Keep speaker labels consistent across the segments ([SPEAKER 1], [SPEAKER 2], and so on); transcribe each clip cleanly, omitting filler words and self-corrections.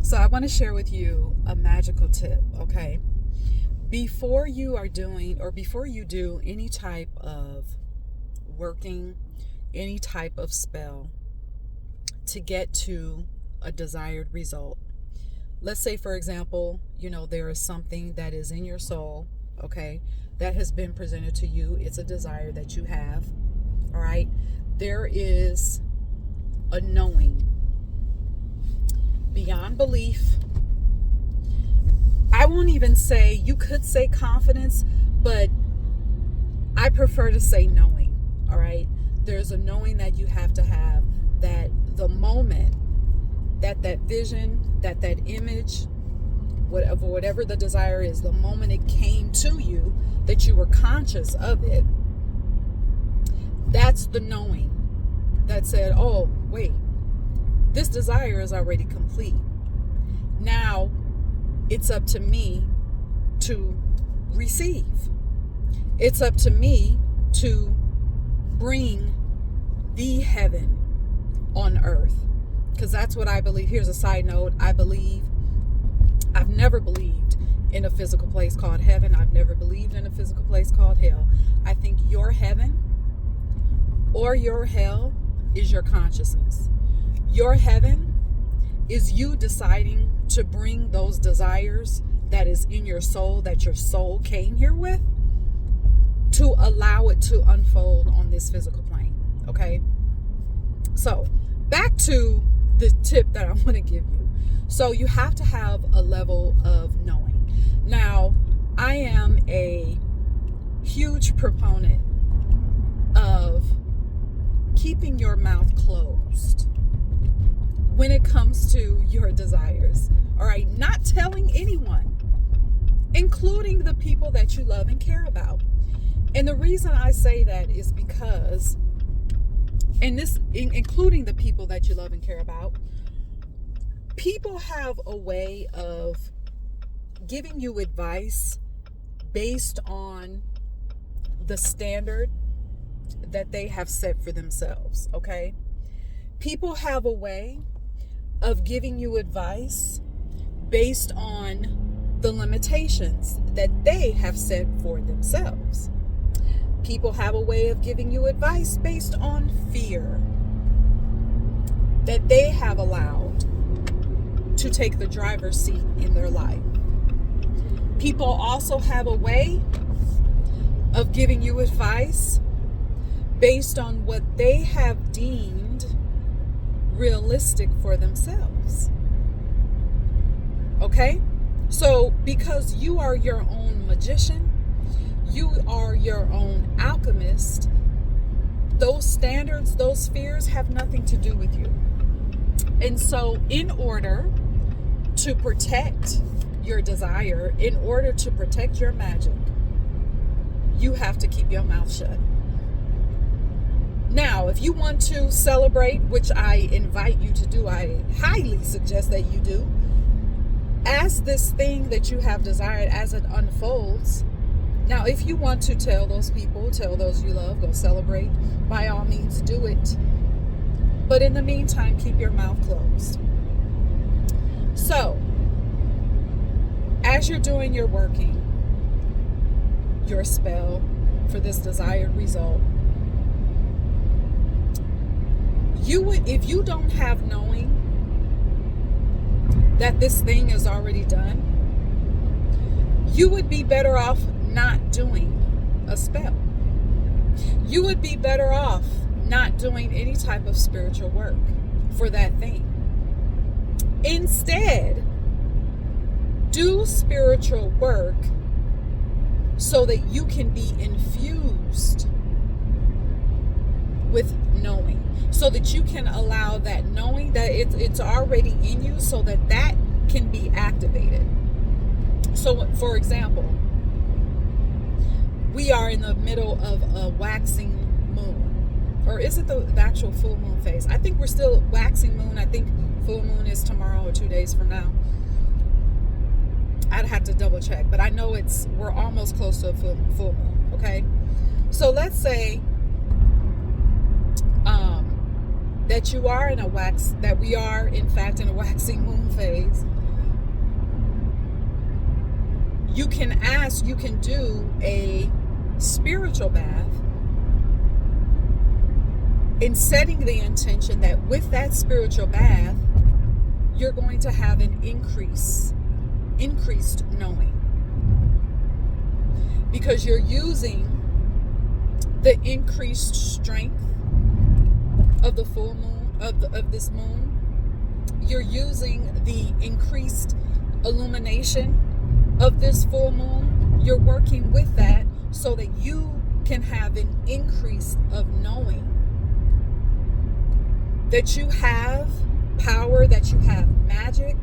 [SPEAKER 1] So I want to share with you a magical tip, okay? Before you are doing or before you do any type of working, any type of spell to get to a desired result. Let's say, for example, there is something that is in your soul, okay, that has been presented to you. It's a desire that you have, all right? There is a knowing beyond belief. I won't even say, you could say confidence, but I prefer to say knowing, all right? There's a knowing that you have to have that the moment that vision, that image, whatever the desire is, the moment it came to you, that you were conscious of it, that's the knowing that said, oh, wait, this desire is already complete. Now it's up to me to receive. It's up to me to bring the heaven on earth. Because that's what I believe. Here's a side note. I've never believed in a physical place called heaven. I've never believed in a physical place called hell. I think your heaven or your hell is your consciousness. Your heaven is you deciding to bring those desires that is in your soul, that your soul came here with, to allow it to unfold on this physical plane. Okay? So, back to the tip that I want to give you. So you have to have a level of knowing. Now, I am a huge proponent of keeping your mouth closed when it comes to your desires. All right, not telling anyone, including the people that you love and care about. And the reason I say that is because, including the people that you love and care about, people have a way of giving you advice based on the standard that they have set for themselves, okay? People have a way of giving you advice based on the limitations that they have set for themselves. People have a way of giving you advice based on fear that they have allowed to take the driver's seat in their life. People also have a way of giving you advice based on what they have deemed realistic for themselves. Okay? So, because you are your own magician, you are your own alchemist, those standards, those fears have nothing to do with you. And so, in order to protect your desire, in order to protect your magic, you have to keep your mouth shut. Now, if you want to celebrate, which I invite you to do, I highly suggest that you do, as this thing that you have desired, as it unfolds. Now, if you want to tell those people, tell those you love, go celebrate, by all means do it. But in the meantime, keep your mouth closed. So, as you're doing your working, your spell for this desired result, if you don't have knowing that this thing is already done, you would be better off not doing a spell. You would be better off not doing any type of spiritual work for that thing. Instead, do spiritual work so that you can be infused with knowing, so that you can allow that knowing that it's already in you, so that can be activated. So, for example, we are in the middle of a waxing moon. Or is it the actual full moon phase? I think we're still waxing moon. I think full moon is tomorrow or 2 days from now. I'd have to double check, but I know we're almost close to a full moon, okay? So let's say that we are in fact in a waxing moon phase, You can do a spiritual bath in setting the intention that with that spiritual bath, you're going to have an increased knowing. Because you're using the increased strength of the full moon, of this moon. You're using the increased illumination of this full moon. You're working with that so that you can have an increase of knowing that you have power, that you have magic,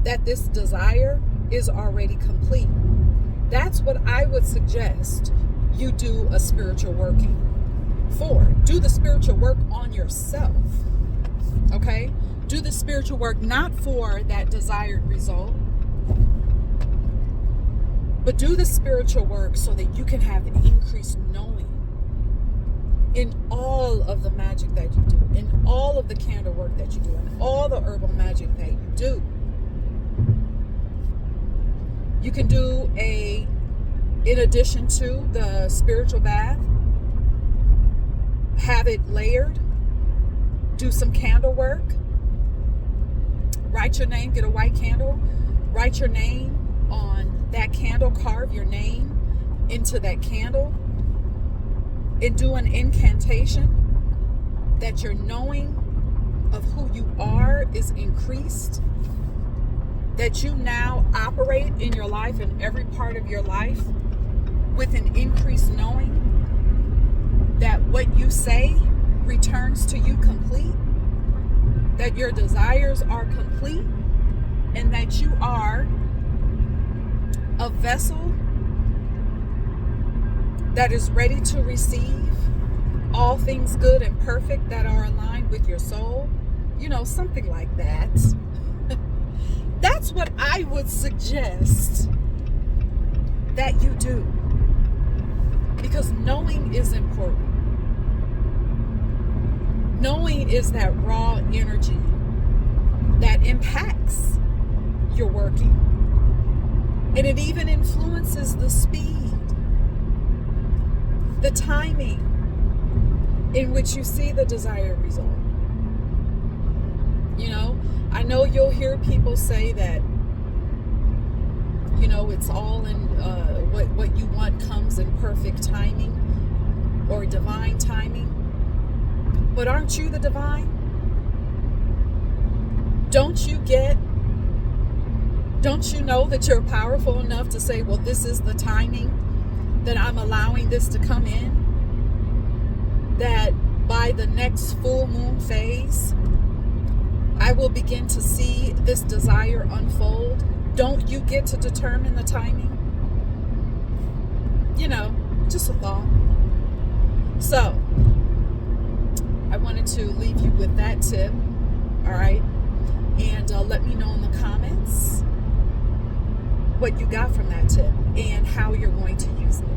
[SPEAKER 1] that this desire is already complete. That's what I would suggest you do a spiritual working for. Do the spiritual work on yourself. Okay? Do the spiritual work not for that desired result, but do the spiritual work so that you can have an increased knowing in all of the magic that you do, in all of the candle work that you do, in all the herbal magic that you do. You can do in addition to the spiritual bath, have it layered, do some candle work, write your name, get a white candle, write your name on that candle, carve your name into that candle, and do an incantation that your knowing of who you are is increased, that you now operate in your life, in every part of your life, with an increased knowing that what you say returns to you complete, that your desires are complete, and that you are a vessel that is ready to receive all things good and perfect that are aligned with your soul. Something like that. That's what I would suggest that you do. Because knowing is important. Knowing is that raw energy that impacts your working. And it even influences the speed, the timing in which you see the desired result. I know you'll hear people say that, it's all in what you want comes in perfect timing or divine timing. But aren't you the divine? Don't you know that you're powerful enough to say, well, this is the timing that I'm allowing this to come in? That by the next full moon phase, I will begin to see this desire unfold. Don't you get to determine the timing? Just a thought. So, I wanted to leave you with that tip. All right. And let me know in the comments what you got from that tip and how you're going to use it.